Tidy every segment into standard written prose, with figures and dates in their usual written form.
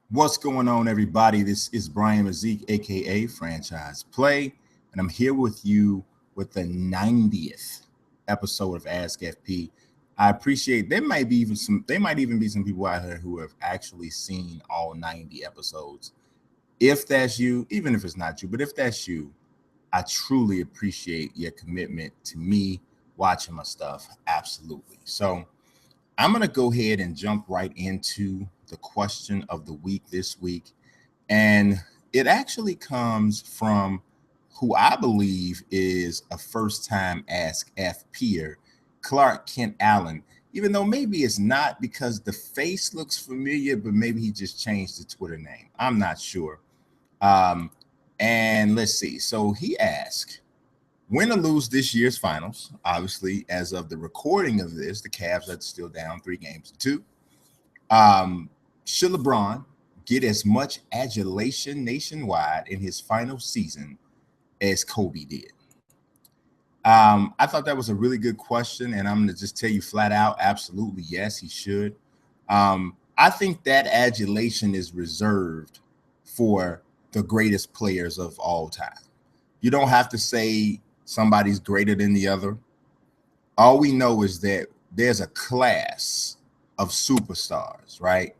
What's going on, everybody? This is Brian Mazik, aka Franchise Play, and I'm here with you with the 90th episode of Ask FP. I appreciate there might even be some people out here who have actually seen all 90 episodes. If that's you, even if it's not you, but if that's you, I truly appreciate your commitment to me watching my stuff. Absolutely. So I'm going to go ahead and jump right into the question of the week this week. And it actually comes from who I believe is a first time Ask F peer, Clark Kent Allen. Even though maybe it's not because the face looks familiar, but maybe he just changed the Twitter name. I'm not sure. Um, and let's see. So he asked, win or lose this year's finals. Obviously, as of the recording of this, the Cavs are still down 3-2. Should LeBron get as much adulation nationwide in his final season as Kobe did? I thought that was a really good question, and I'm going to just tell you flat out, absolutely, yes, he should. I think that adulation is reserved for the greatest players of all time. You don't have to say somebody's greater than the other. All we know is that there's a class of superstars, right?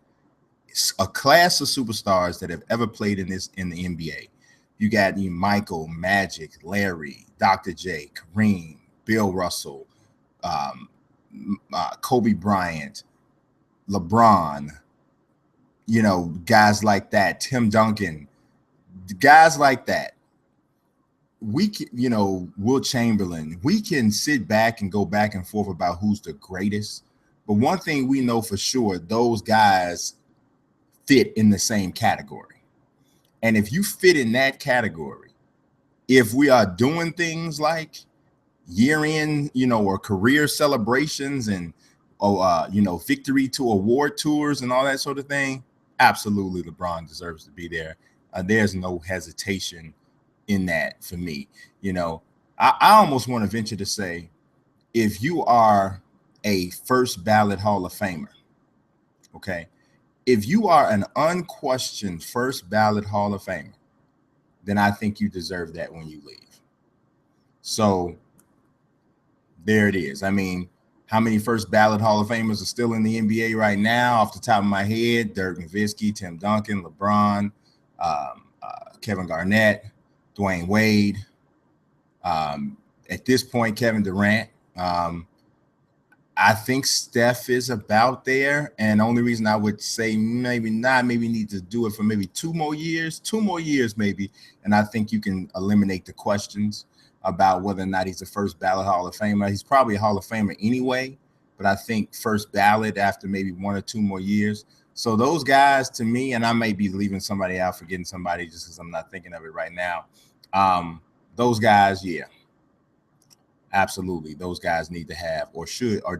It's a class of superstars that have ever played in the NBA. You got Michael, Magic, Larry, Dr. J, Kareem, Bill Russell, um, Kobe Bryant, LeBron, guys like that, Tim Duncan, guys like that. We can, Will Chamberlain, we can sit back and go back and forth about who's the greatest. But one thing we know for sure, those guys fit in the same category. And if you fit in that category, if we are doing things like year end, or career celebrations and, victory to award tours and all that sort of thing, absolutely LeBron deserves to be there. There's no hesitation in that for me. I almost want to venture to say, if you are a first ballot Hall of Famer, okay, if you are an unquestioned first ballot Hall of Famer, then I think you deserve that when you leave. So there it is. I mean, how many first ballot Hall of Famers are still in the NBA right now? Off the top of my head, Dirk Nowitzki, Tim Duncan, LeBron, Kevin Garnett, Dwayne Wade. At this point, Kevin Durant. I think Steph is about there. And the only reason I would say maybe not, maybe need to do it for maybe 2 more years maybe. And I think you can eliminate the questions about whether or not he's a first ballot Hall of Famer. He's probably a Hall of Famer anyway, but I think first ballot after maybe 1 or 2 more years. So those guys to me, and I may be leaving somebody out, forgetting somebody just because I'm not thinking of it right now. Those guys, yeah. Absolutely, those guys need to have, or should, or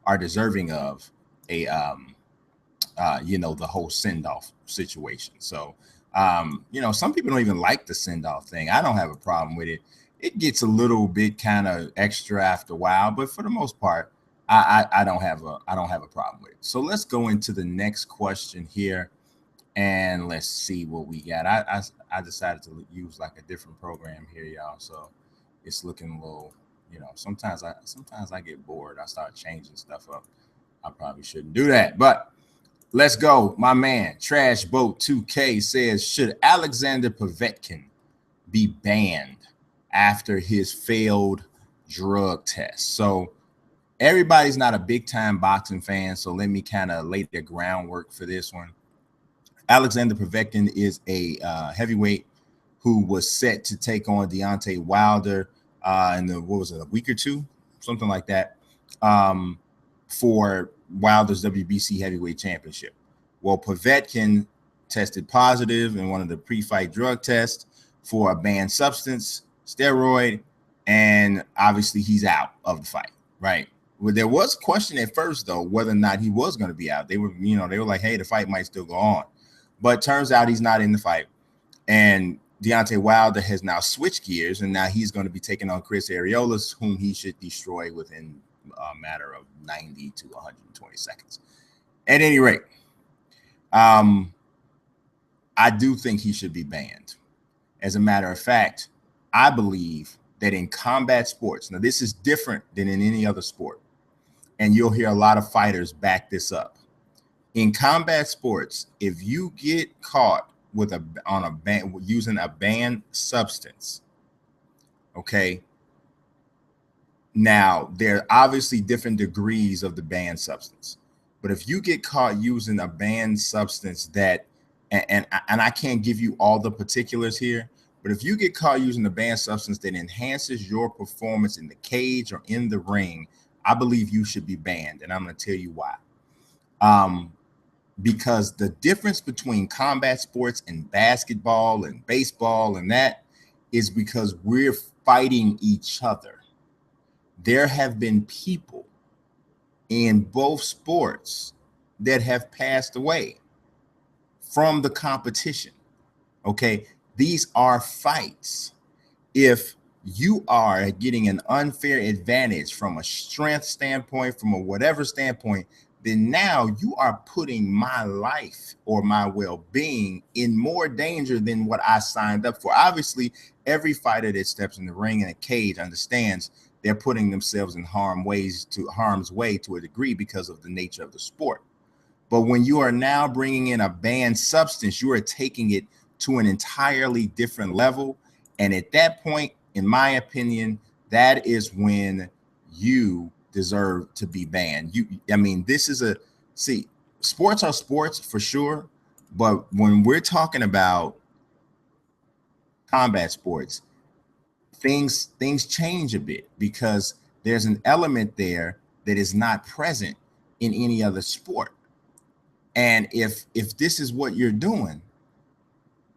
are deserving of a, the whole Sendoff situation. So, some people don't even like the Sendoff thing. I don't have a problem with it. It gets a little bit kind of extra after a while, but for the most part, I don't have a problem with it. So let's go into the next question here, and let's see what we got. I decided to use like a different program here, y'all. So it's looking a little, sometimes I get bored. I start changing stuff up. I probably shouldn't do that, but let's go. My man, Trash Boat 2K says, should Alexander Povetkin be banned after his failed drug test? So everybody's not a big time boxing fan, so let me kind of lay the groundwork for this one. Alexander Povetkin is a heavyweight who was set to take on Deontay Wilder in a week or two, something like that, for Wilder's WBC heavyweight championship. Well, Povetkin tested positive in one of the pre-fight drug tests for a banned substance, steroid, and obviously he's out of the fight, right? Well, there was a question at first, though, whether or not he was going to be out. They were like, hey, the fight might still go on. But turns out he's not in the fight. And Deontay Wilder has now switched gears, and now he's going to be taking on Chris Areolas, whom he should destroy within a matter of 90 to 120 seconds. At any rate, I do think he should be banned. As a matter of fact, I believe that in combat sports, now this is different than in any other sport, and you'll hear a lot of fighters back this up. In combat sports, if you get caught with using a banned substance, okay, now there are obviously different degrees of the banned substance, but if you get caught using a banned substance that, and I can't give you all the particulars here, but if you get caught using a banned substance that enhances your performance in the cage or in the ring, I believe you should be banned, and I'm going to tell you why. Because the difference between combat sports and basketball and baseball and that is because we're fighting each other. There have been people in both sports that have passed away from the competition. Okay, these are fights. If you are getting an unfair advantage from a strength standpoint, from a whatever standpoint, then now you are putting my life or my well-being in more danger than what I signed up for. Obviously, every fighter that steps in the ring and a cage understands they're putting themselves in harm's way to a degree because of the nature of the sport. But when you are now bringing in a banned substance, you are taking it to an entirely different level. And at that point, in my opinion, that is when you deserve to be banned. Sports are sports for sure, but when we're talking about combat sports, things change a bit because there's an element there that is not present in any other sport. And if this is what you're doing,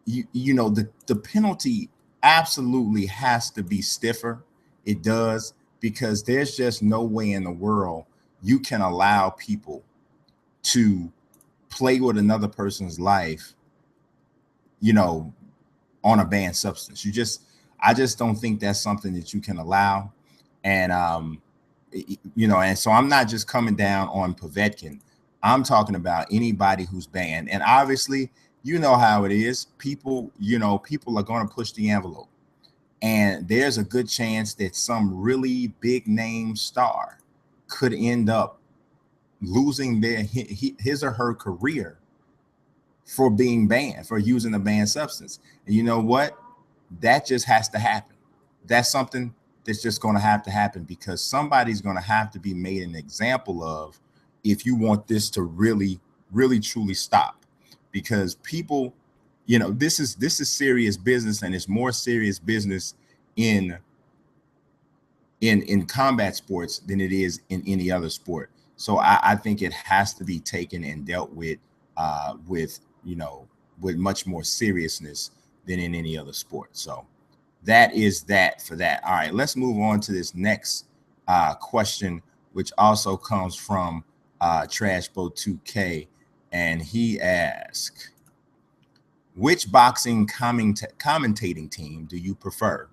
you know the penalty absolutely has to be stiffer. It does, because there's just no way in the world you can allow people to play with another person's life, on a banned substance. I just don't think that's something that you can allow. And and so I'm not just coming down on Povetkin. I'm talking about anybody who's banned. And obviously, you know how it is. People are going to push the envelope. And there's a good chance that some really big name star could end up losing his or her career for being banned, for using a banned substance. And you know what? That just has to happen. That's something that's just going to have to happen, because somebody's going to have to be made an example of if you want this to really, really, truly stop. Because people, this is serious business, and it's more serious business in combat sports than it is in any other sport. So I think it has to be taken and dealt with with much more seriousness than in any other sport. So that is that for that. All right, let's move on to this next question, which also comes from Trashbo2K, and he asked, which boxing commentating team do you prefer,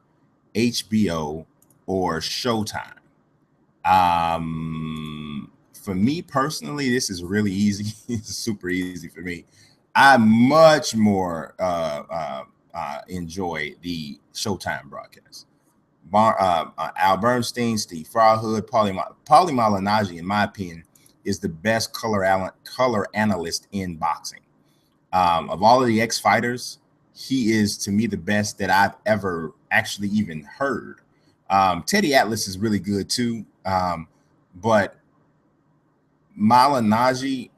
HBO or Showtime? For me personally, this is really easy. It's super easy for me. I much more enjoy the Showtime broadcast. Al Bernstein, Steve Farhood, Paulie Malignaggi, in my opinion, is the best color analyst in boxing. Of all of the ex-fighters, he is, to me, the best that I've ever actually even heard. Teddy Atlas is really good too, but Malignaggi,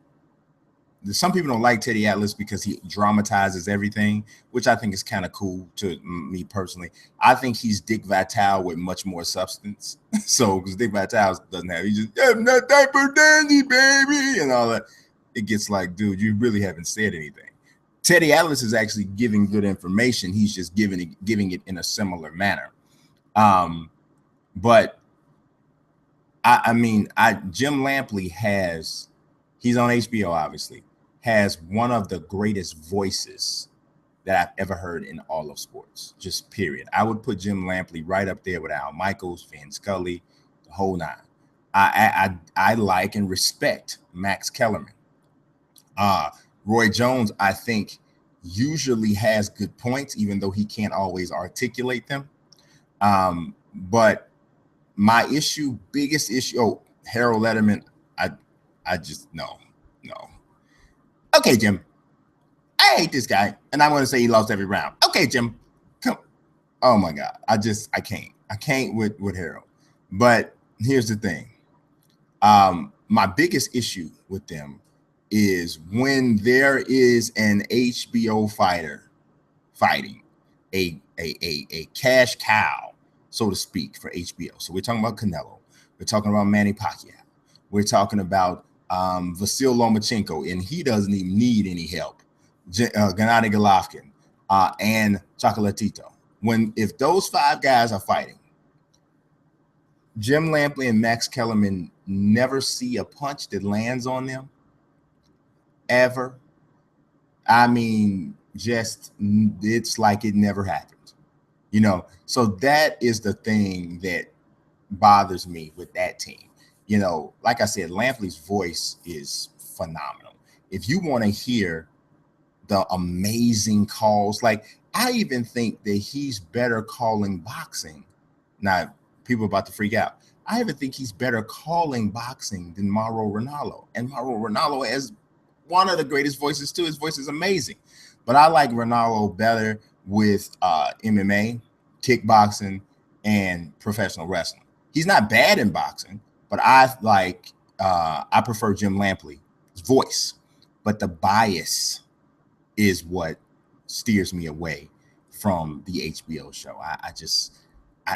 some people don't like Teddy Atlas because he dramatizes everything, which I think is kind of cool to me personally. I think he's Dick Vitale with much more substance. So, because Dick Vitale doesn't have, he just, I'm not that for dandy, baby, and all that. It gets like, dude, you really haven't said anything. Teddy Atlas is actually giving good information. He's just giving it in a similar manner. But Jim Lampley he's on HBO, obviously, has one of the greatest voices that I've ever heard in all of sports, just period. I would put Jim Lampley right up there with Al Michaels, Vin Scully, the whole nine. I like and respect Max Kellerman. Roy Jones, I think, usually has good points, even though he can't always articulate them. But my biggest issue, Harold Letterman, I just, no. Okay, Jim, I hate this guy, and I'm going to say he lost every round. Okay, Jim, come. Oh my God, I can't with Harold. But here's the thing. My biggest issue with them is when there is an HBO fighter fighting a cash cow, so to speak, for HBO. So we're talking about Canelo. We're talking about Manny Pacquiao. We're talking about Vasyl Lomachenko, and he doesn't even need any help. Gennady Golovkin and Chocolatito. If those 5 guys are fighting, Jim Lampley and Max Kellerman never see a punch that lands on them, ever. I mean, it's like it never happened, So that is the thing that bothers me with that team. Like I said, Lampley's voice is phenomenal. If you want to hear the amazing calls, like I even think that he's better calling boxing. Now, people are about to freak out. I even think he's better calling boxing than Mauro Ranallo. And Mauro Ranallo has one of the greatest voices too. His voice is amazing. But I like Ranallo better with MMA, kickboxing, and professional wrestling. He's not bad in boxing, but I prefer Jim Lampley's voice. But the bias is what steers me away from the HBO show.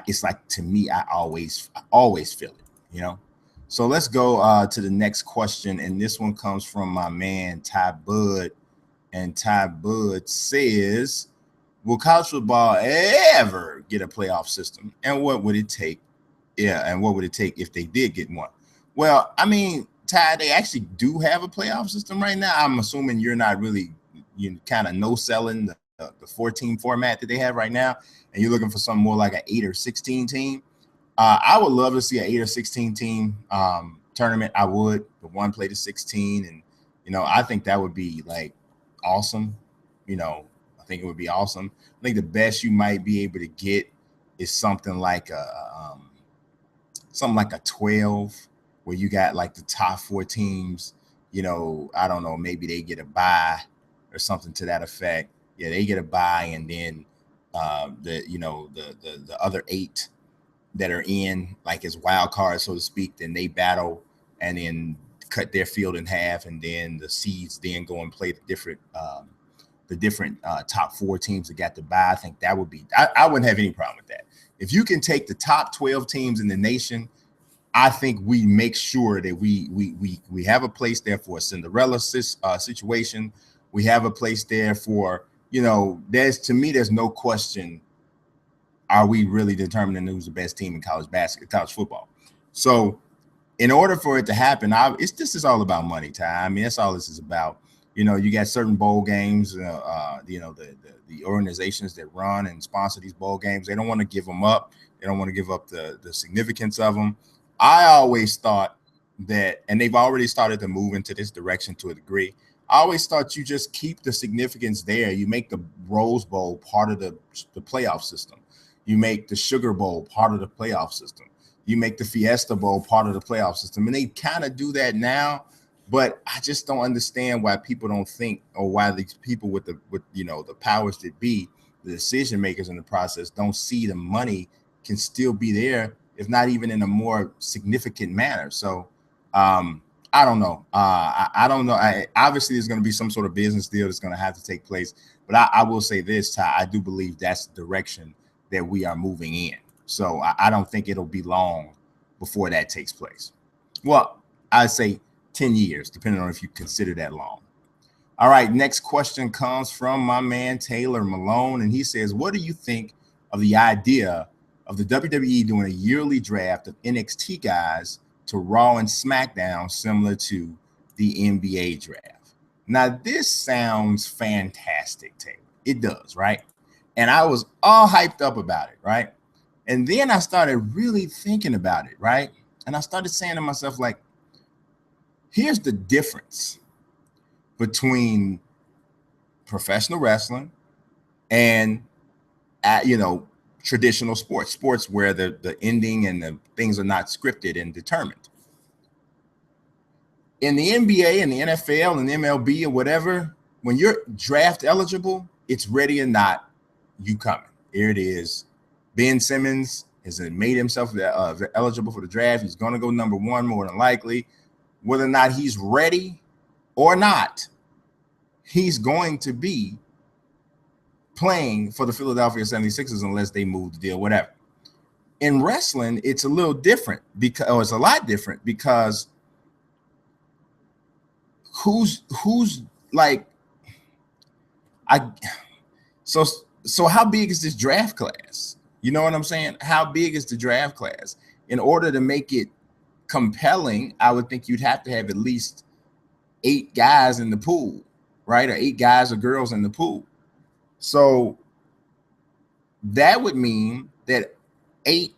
It's like, to me, I always feel it, So let's go to the next question. And this one comes from my man, Ty Bud. And Ty Bud says, will college football ever get a playoff system? And what would it take? Yeah. And what would it take if they did get one? Well, I mean, Ty, they actually do have a playoff system right now. I'm assuming you're not really, kind of no-selling the 4-team format that they have right now, and you're looking for something more like an 8 or 16 team. I would love to see an 8 or 16 team tournament. I would. The 1 play to 16, and I think that would be like awesome. I think it would be awesome. I think the best you might be able to get is something like a 12, where you got like the top 4 teams. I don't know, maybe they get a bye or something to that effect. Yeah, they get a bye, and then the other 8 that are in, like, as wild cards, so to speak, then they battle and then cut their field in half, and then the seeds then go and play the different top 4 teams that got to bye. I think that would be, I wouldn't have any problem with that. If you can take the top 12 teams in the nation, I think we make sure that we have a place there for a Cinderella situation. We have a place there for, there's no question. Are we really determining who's the best team in college football? So in order for it to happen, this is all about money, Ty. I mean, that's all this is about. You got certain bowl games, the organizations that run and sponsor these bowl games, they don't want to give them up. They don't want to give up the significance of them. I always thought that, and they've already started to move into this direction to a degree. I always thought you just keep the significance there. You make the Rose Bowl part of the playoff system. You make the Sugar Bowl part of the playoff system. You make the Fiesta Bowl part of the playoff system. And they kind of do that now, but I just don't understand why people don't think, or why these people with the powers that be, the decision makers in the process, don't see the money can still be there, if not even in a more significant manner. So I don't know. I don't know. Obviously, there's going to be some sort of business deal that's going to have to take place. But I will say this, Ty, I do believe that's the direction that we are moving in. So I don't think it'll be long before that takes place. Well, I'd say 10 years, depending on if you consider that long. All right, next question comes from my man Taylor Malone, and he says, what do you think of the idea of the WWE doing a yearly draft of NXT guys to Raw and SmackDown, similar to the NBA draft? Now, this sounds fantastic, Taylor. It does, right? And I was all hyped up about it, right? And then I started really thinking about it, right? And I started saying to myself, like, here's the difference between professional wrestling and traditional sports where the ending and the things are not scripted and determined. In the NBA and the NFL and MLB or whatever, when you're draft eligible, it's ready or not, you coming. Here it is. Ben Simmons has made himself eligible for the draft. He's going to go number 1 more than likely. Whether or not he's ready or not, he's going to be playing for the Philadelphia 76ers unless they move the deal, whatever. In wrestling, it's a little different it's a lot different because who's like so how big is this draft class? You know what I'm saying? How big is the draft class? In order to make it compelling, I would think you'd have to have at least 8 guys in the pool, right? Or 8 guys or girls in the pool. So that would mean that 8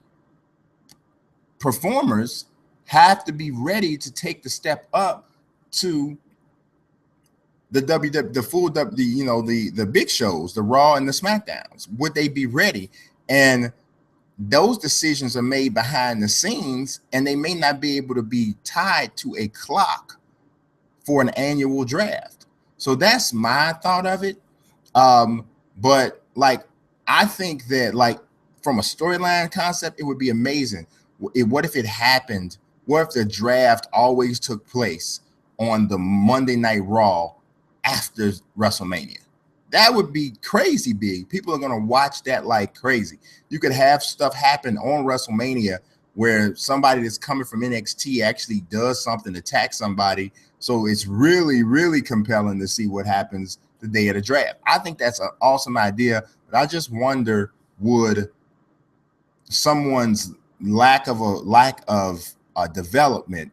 performers have to be ready to take the step up to the the big shows, the Raw and the SmackDowns. Would they be ready? And those decisions are made behind the scenes, and they may not be able to be tied to a clock for an annual draft. So that's my thought of it. But like, I think that like from a storyline concept, it would be amazing. What if it happened? What if the draft always took place on the Monday Night Raw after WrestleMania? That would be crazy big. People are going to watch that like crazy. You could have stuff happen on WrestleMania where somebody that's coming from NXT actually does something, attack somebody. So it's really, really compelling to see what happens the day of the draft. I think that's an awesome idea, but I just wonder, would someone's lack of development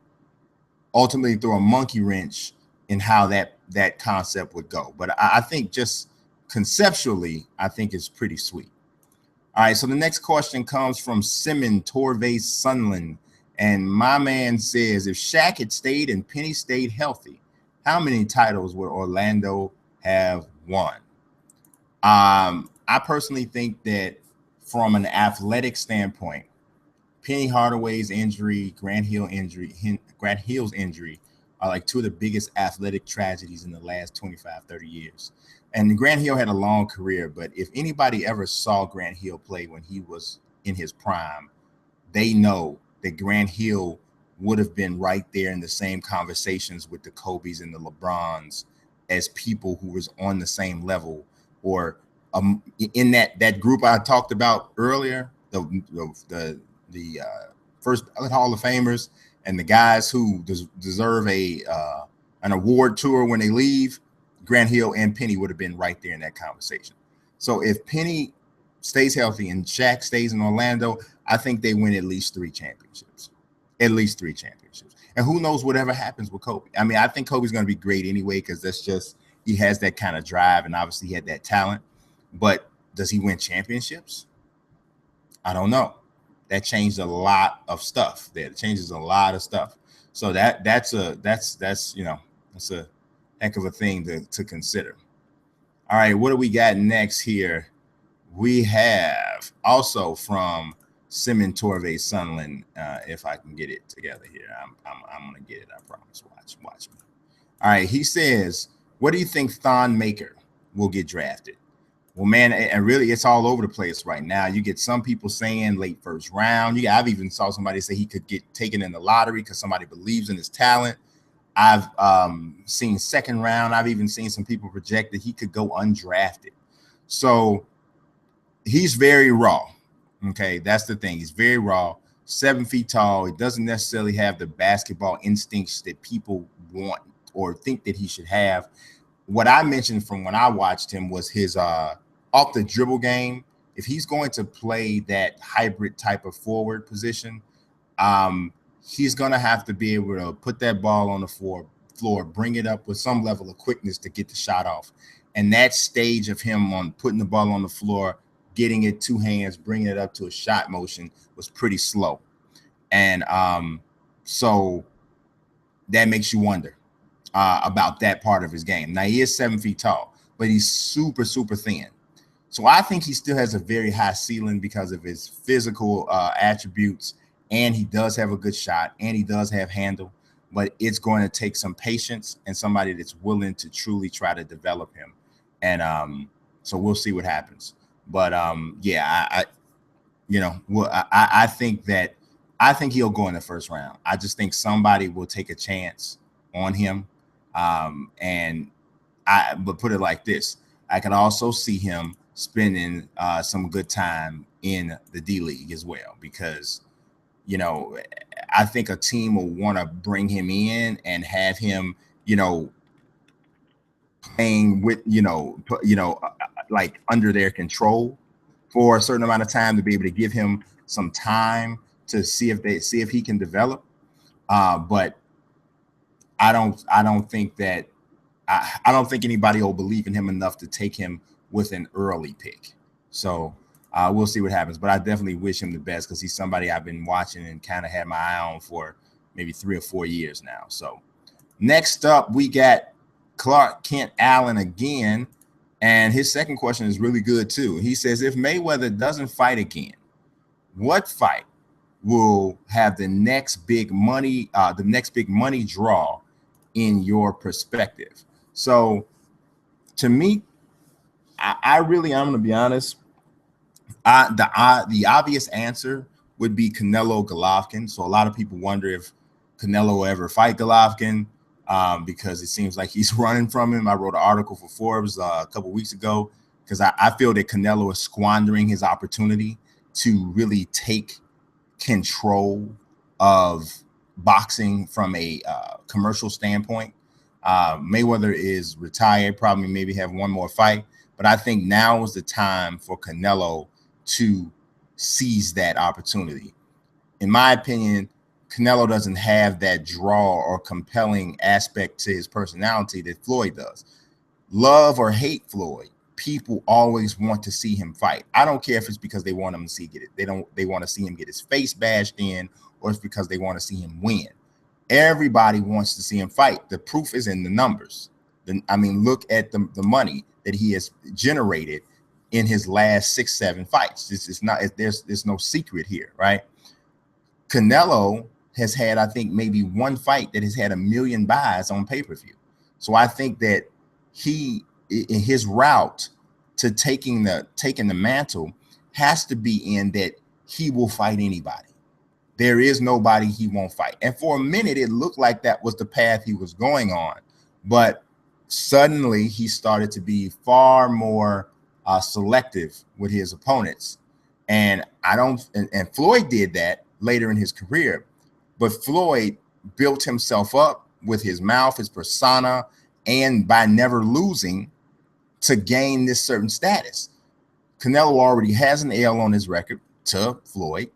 ultimately throw a monkey wrench in how that concept would go? But I think just conceptually, I think it's pretty sweet. All right, so the next question comes from Simon Torvey Sunland. And my man says, if Shaq had stayed and Penny stayed healthy, how many titles would Orlando have won? I personally think that from an athletic standpoint, Penny Hardaway's injury, Grant Hill's injury are like 2 of the biggest athletic tragedies in the last 25, 30 years. And Grant Hill had a long career, but if anybody ever saw Grant Hill play when he was in his prime, they know that Grant Hill would have been right there in the same conversations with the Kobe's and the LeBrons as people who was on the same level, or in that group I talked about earlier, the first Hall of Famers and the guys who deserve an award tour when they leave. Grant Hill and Penny would have been right there in that conversation. So if Penny stays healthy and Shaq stays in Orlando, I think they win at least 3 championships. At least 3 championships. And who knows whatever happens with Kobe. I mean, I think Kobe's going to be great anyway, because that's just, he has that kind of drive, and obviously he had that talent. But does he win championships? I don't know. That changed a lot of stuff there. It changes a lot of stuff. So that's a heck of a thing to consider. All right, what do we got next here? We have also from Simon Torvey Sunland. If I can get it together here, I'm gonna get it. I promise. Watch me. All right, he says, what do you think Thon Maker will get drafted? Well, man, and really, it's all over the place right now. You get some people saying late first round. I've even saw somebody say he could get taken in the lottery because somebody believes in his talent. I've seen second round. I've even seen some people project that he could go undrafted. So he's very raw. Okay, that's the thing. He's very raw, 7 feet tall. He doesn't necessarily have the basketball instincts that people want or think that he should have. What I mentioned from when I watched him was his off the dribble game. If he's going to play that hybrid type of forward position, he's going to have to be able to put that ball on the floor, bring it up with some level of quickness to get the shot off. And that stage of him on putting the ball on the floor, getting it 2 hands, bringing it up to a shot motion was pretty slow. And so that makes you wonder about that part of his game. Now, he is 7 feet tall. but he's super, super thin. So I think he still has a very high ceiling because of his physical attributes, and he does have a good shot, and he does have handle. But it's going to take some patience and somebody that's willing to truly try to develop him. And so we'll see what happens. But yeah, I think he'll go in the first round. I just think somebody will take a chance on him. But put it like this, I can also see him spending some good time in the D League as well, because, I think a team will want to bring him in and have him, playing with, like under their control for a certain amount of time to be able to give him some time to see if he can develop. But I don't think anybody will believe in him enough to take him with an early pick. So we'll see what happens. But I definitely wish him the best, because he's somebody I've been watching and kind of had my eye on for maybe 3 or 4 years now. So next up, we got Clark Kent Allen again. And his second question is really good too. He says, if Mayweather doesn't fight again, what fight will have the next big money draw in your perspective? So to me, I'm going to be honest. The obvious answer would be Canelo Golovkin. So a lot of people wonder if Canelo will ever fight Golovkin, because it seems like he's running from him. I wrote an article for Forbes a couple weeks ago, because I feel that Canelo is squandering his opportunity to really take control of boxing from a commercial standpoint. Mayweather is retired, probably maybe have one more fight, but I think now is the time for Canelo to seize that opportunity. In my opinion, Canelo doesn't have that draw or compelling aspect to his personality that Floyd does. Love or hate Floyd, people always want to see him fight. I don't care if it's because they want him to they want to see him get his face bashed in, or it's because they want to see him win. Everybody wants to see him fight. The proof is in the numbers. Look at the money that he has generated in his last 6-7 fights. There's no secret here, right? Canelo has had, I think, maybe one fight that has had 1 million buys on pay-per-view. So I think that his route to taking the mantle has to be in that he will fight anybody. There is nobody he won't fight. And for a minute, it looked like that was the path he was going on. But suddenly he started to be far more selective with his opponents. And Floyd did that later in his career. But Floyd built himself up with his mouth, his persona, and by never losing to gain this certain status. Canelo already has an L on his record to Floyd,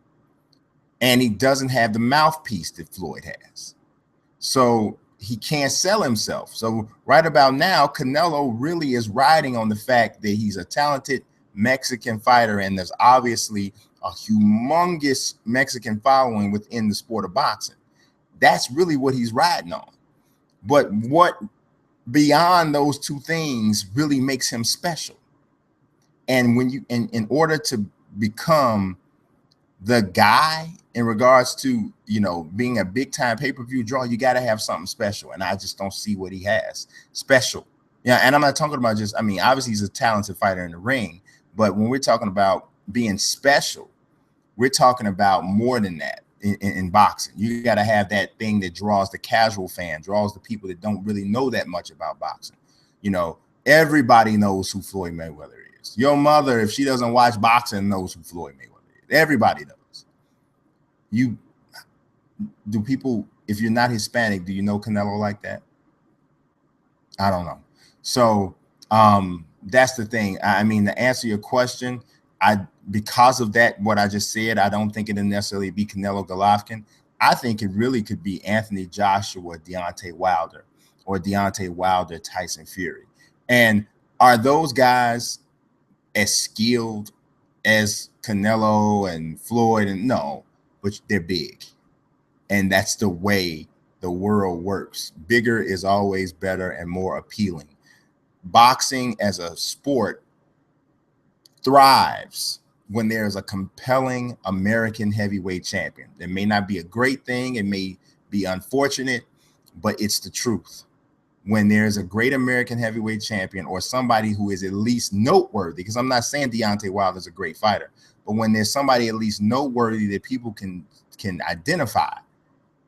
and he doesn't have the mouthpiece that Floyd has. So he can't sell himself. So right about now, Canelo really is riding on the fact that he's a talented Mexican fighter, and there's obviously a humongous Mexican following within the sport of boxing. That's really what he's riding on. But what beyond those two things really makes him special? And when you, in order to become the guy in regards to, being a big time pay-per-view draw, you got to have something special. And I just don't see what he has special. Yeah. And I'm not talking about obviously he's a talented fighter in the ring, but when we're talking about being special, we're talking about more than that in boxing. You got to have that thing that draws the casual fan, draws the people that don't really know that much about boxing. Everybody knows who Floyd Mayweather is. Your mother, if she doesn't watch boxing, knows who Floyd Mayweather is. Everybody knows. If you're not Hispanic, do you know Canelo like that? I don't know. So that's the thing. To answer your question, because of that, what I just said, I don't think it'll necessarily be Canelo Golovkin. I think it really could be Anthony Joshua, Deontay Wilder, or Deontay Wilder, Tyson Fury. And are those guys as skilled as Canelo and Floyd? And no, but they're big. And that's the way the world works. Bigger is always better and more appealing. boxing as a sport thrives when there's a compelling American heavyweight champion. It may not be a great thing, it may be unfortunate, but it's the truth. When there's a great American heavyweight champion or somebody who is at least noteworthy, because I'm not saying Deontay Wilder is a great fighter, but when there's somebody at least noteworthy that people can identify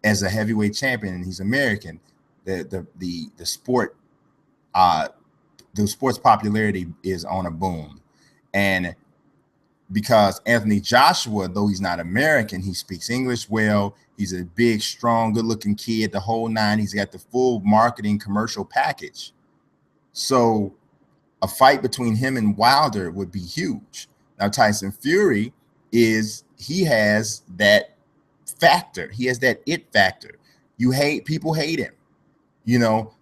as a heavyweight champion and he's American, the sport, the sport's popularity is on a boom. And because Anthony Joshua, though he's not American, he speaks English well. He's a big, strong, good-looking kid, the whole nine. He's got the full marketing commercial package. So a fight between him and Wilder would be huge. Now, Tyson Fury he has that factor. He has that it factor. People hate him,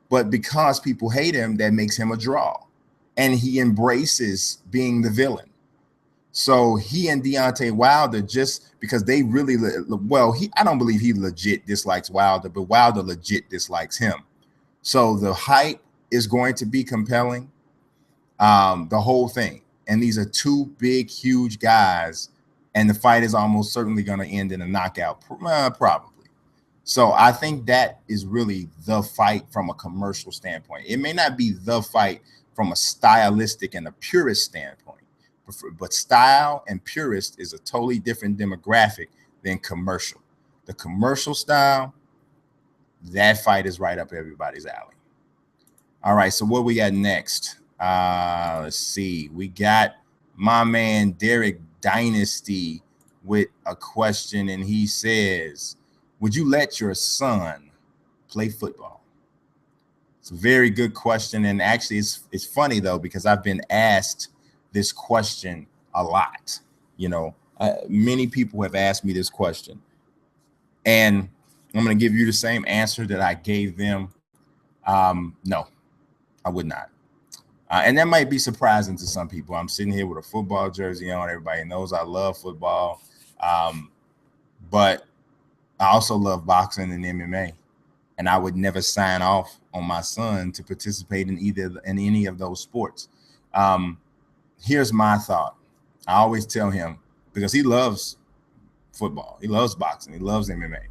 but because people hate him, that makes him a draw. And he embraces being the villain. So he and Deontay Wilder, just because they really, I don't believe he legit dislikes Wilder, but Wilder legit dislikes him. So the hype is going to be compelling, the whole thing. And these are two big, huge guys, and the fight is almost certainly going to end in a knockout, probably. So I think that is really the fight from a commercial standpoint. It may not be the fight from a stylistic and a purist standpoint, but style and purist is a totally different demographic than commercial. The commercial style, that fight is right up everybody's alley. All right, so what we got next? Let's see. We got my man Derek Dynasty with a question, and he says, would you let your son play football? It's a very good question, and actually it's funny, though, because I've been asked this question a lot. Many people have asked me this question, and I'm going to give you the same answer that I gave them. No, I would not. And that might be surprising to some people. I'm sitting here with a football jersey on. Everybody knows I love football. But I also love boxing and MMA. And I would never sign off on my son to participate in any of those sports. Here's my thought. I always tell him, because he loves football, he loves boxing, he loves MMA.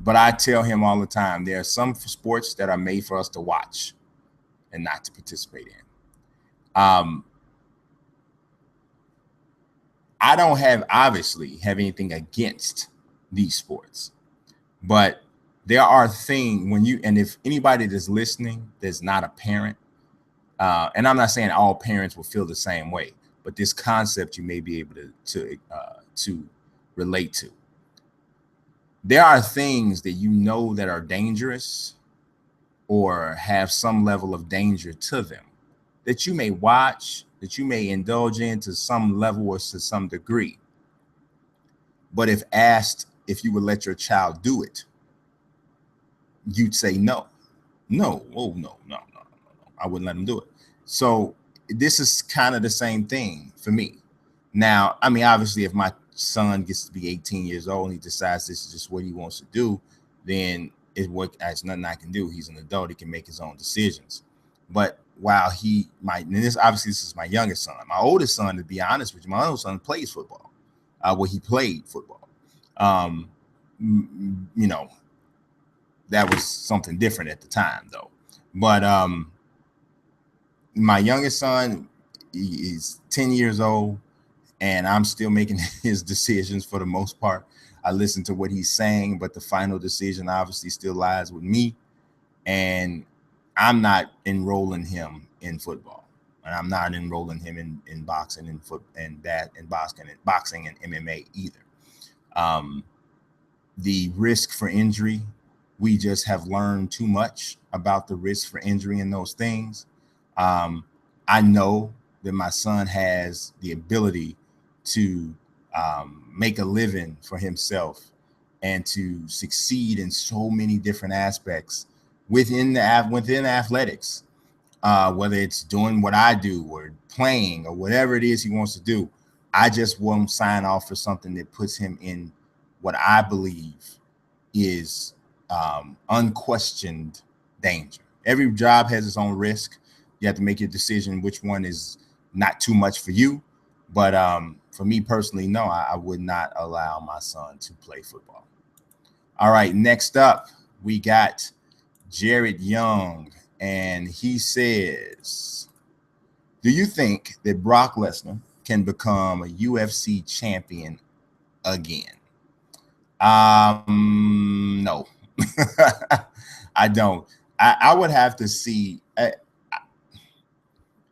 But I tell him all the time, there are some sports that are made for us to watch and not to participate in. I don't obviously have anything against these sports, but there are things and if anybody that's listening that's not a parent, and I'm not saying all parents will feel the same way, but this concept you may be able to relate to. There are things that that are dangerous or have some level of danger to them that you may watch, that you may indulge in to some level or to some degree. But if asked if you would let your child do it, you'd say no. No, no. I wouldn't let him do it. So this is kind of the same thing for me. Now, I mean, obviously, if my son gets to be 18 years old and he decides this is just what he wants to do, then there's nothing I can do. He's an adult. He can make his own decisions. But while he might, and this is my youngest son. My oldest son, to be honest with you, my oldest son plays football. He played football. That was something different at the time, though. But my youngest son is 10 years old, and I'm still making his decisions for the most part. I listen to what he's saying, but the final decision obviously still lies with me. And I'm not enrolling him in football, and I'm not enrolling him in boxing and boxing and MMA either. The risk for injury, we just have learned too much about the risk for injury in those things. I know that my son has the ability to make a living for himself and to succeed in so many different aspects within athletics, whether it's doing what I do or playing or whatever it is he wants to do. I just won't sign off for something that puts him in what I believe is unquestioned danger. Every job has its own risk. You have to make your decision which one is not too much for you. But for me personally, no, I would not allow my son to play football. All right, next up, we got Jared Young, and he says, do you think that Brock Lesnar can become a UFC champion again? No, I don't. I would have to see.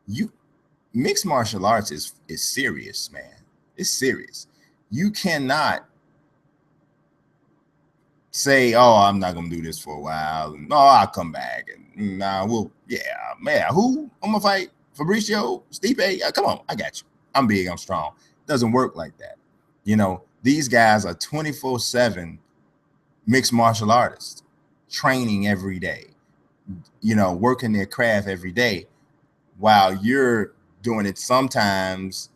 You mixed martial arts is serious, man. It's serious. You cannot say, "Oh, I'm not gonna do this for a while." No, I'll come back, and nah, well, yeah, man. Who I'm gonna fight? Fabricio, Stipe? Come on, I got you. I'm big, I'm strong. Doesn't work like that. You know, these guys are 24/7 mixed martial artists, training every day. You know, working their craft every day, while you're doing it sometimes,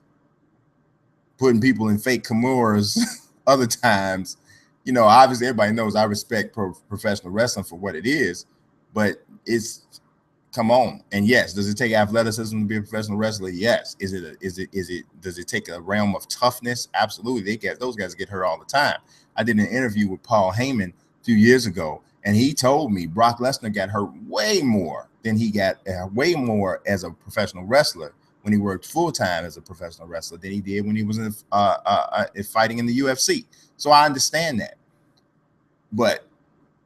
putting people in fake Kimuras, other times. You know, obviously everybody knows I respect professional wrestling for what it is, but it's, come on. And yes, does it take athleticism to be a professional wrestler? Yes. Does it take a realm of toughness? Absolutely. Those guys get hurt all the time. I did an interview with Paul Heyman a few years ago, and he told me Brock Lesnar got hurt way more than he got way more as a professional wrestler when he worked full-time as a professional wrestler than he did when he was fighting in the UFC. So I understand that. But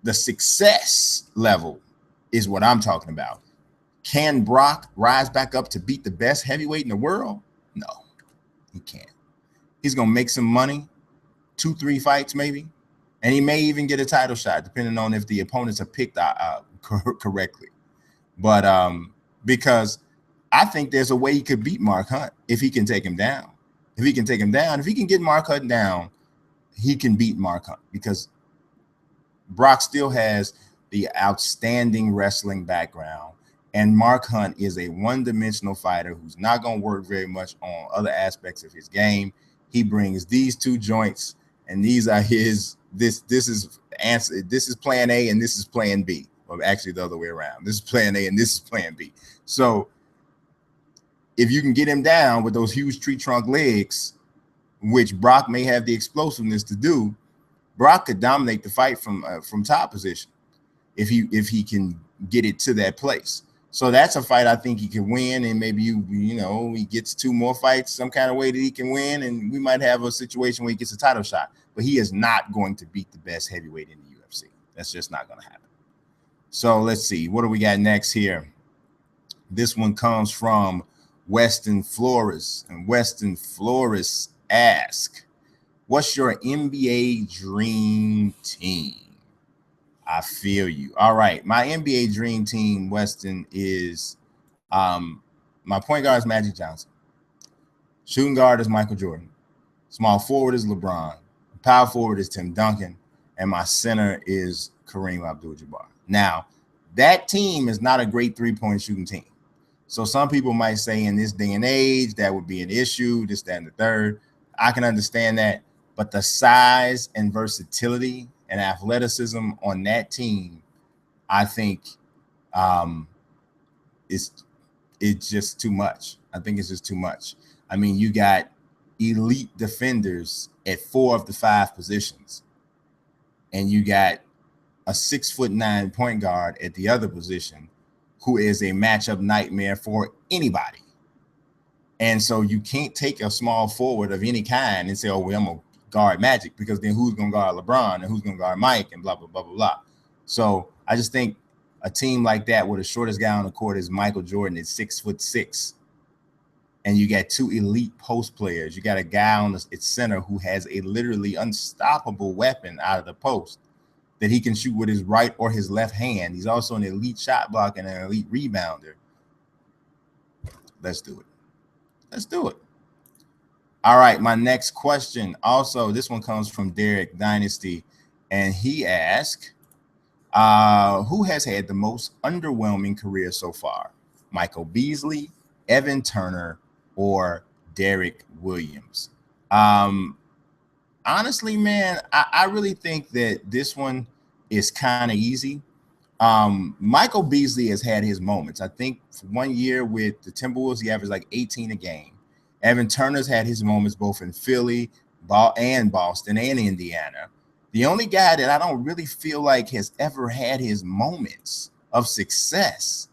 the success level is what I'm talking about. Can Brock rise back up to beat the best heavyweight in the world? No, he can't. He's going to make some money, 2-3 fights maybe, and he may even get a title shot, depending on if the opponents are picked correctly. But because I think there's a way he could beat Mark Hunt if he can take him down. If he can get Mark Hunt down, he can beat Mark Hunt, because Brock still has the outstanding wrestling background, and Mark Hunt is a one-dimensional fighter who's not going to work very much on other aspects of his game. He brings these two joints, and these are his. This is answer. This is plan A, and this is plan B. Or actually, the other way around. This is plan A, and this is plan B. So, if you can get him down with those huge tree trunk legs, which Brock may have the explosiveness to do, Brock could dominate the fight from top position if he can get it to that place. So that's a fight I think he can win, and maybe he gets 2 more fights some kind of way that he can win, and we might have a situation where he gets a title shot. But he is not going to beat the best heavyweight in the UFC. That's just not going to happen. So let's see. What do we got next here? This one comes from Weston Flores, and Weston Flores asks, what's your NBA dream team? I feel you. All right. My NBA dream team, Weston, is my point guard is Magic Johnson. Shooting guard is Michael Jordan. Small forward is LeBron. Power forward is Tim Duncan. And my center is Kareem Abdul-Jabbar. Now, that team is not a great three-point shooting team. So some people might say in this day and age, that would be an issue, this, that, and the third. I can understand that. But the size and versatility and athleticism on that team, I think it's just too much. I think it's just too much. I mean, you got elite defenders at 4 of the 5 positions, and you got a 6'9" point guard at the other position who is a matchup nightmare for anybody. And so you can't take a small forward of any kind and say, oh, well, I'm going to guard Magic, because then who's going to guard LeBron and who's going to guard Mike and blah, blah, blah, blah, blah. So I just think a team like that where the shortest guy on the court is Michael Jordan at 6'6", and you got 2 elite post players. You got a guy on its center who has a literally unstoppable weapon out of the post that he can shoot with his right or his left hand. He's also an elite shot blocker and an elite rebounder. Let's do it. Let's do it. All right, my next question. Also, this one comes from Derek Dynasty, and he asked, who has had the most underwhelming career so far? Michael Beasley, Evan Turner, or Derek Williams? Honestly, man, I really think that this one is kind of easy, Michael Beasley has had his moments. I think for 1 year with the Timberwolves, he averaged like 18 a game. Evan Turner's had his moments both in Philly, and Boston, and Indiana. The only guy that I don't really feel like has ever had his moments of success,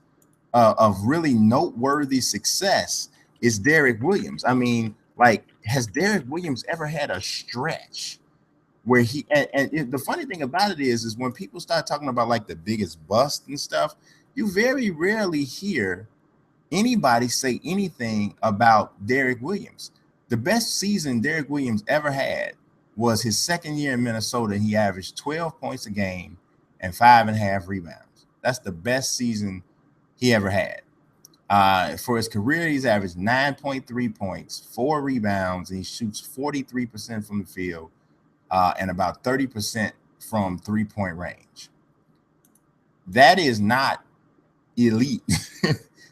of really noteworthy success, is Derek Williams. I mean, like, has Derek Williams ever had a stretch where the funny thing about it is when people start talking about like the biggest bust and stuff, you very rarely hear anybody say anything about Derek Williams. The best season Derek Williams ever had was his second year in Minnesota, and he averaged 12 points a game and 5.5 rebounds. That's the best season he ever had. For his career, he's averaged 9.3 points, 4 rebounds, and he shoots 43% from the field, and about 30% from three-point range. That is not elite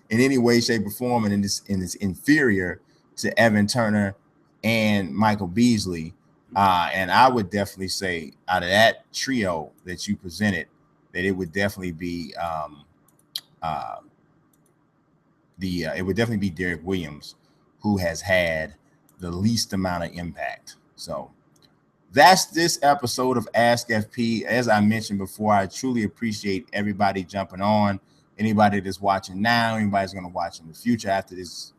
in any way, shape, or form, and it's inferior to Evan Turner and Michael Beasley. And I would definitely say out of that trio that you presented, that it would definitely be it would definitely be Derek Williams, who has had the least amount of impact. So that's this episode of Ask FP. As I mentioned before, I truly appreciate everybody jumping on. Anybody that's watching now, anybody's going to watch in the future after this,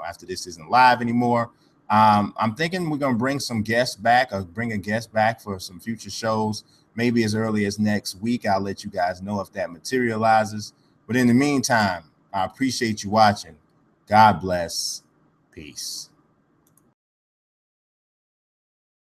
after this isn't live anymore. I'm thinking we're going to bring some guests back, or bring a guest back for some future shows, maybe as early as next week. I'll let you guys know if that materializes. But in the meantime, I appreciate you watching. God bless. Peace.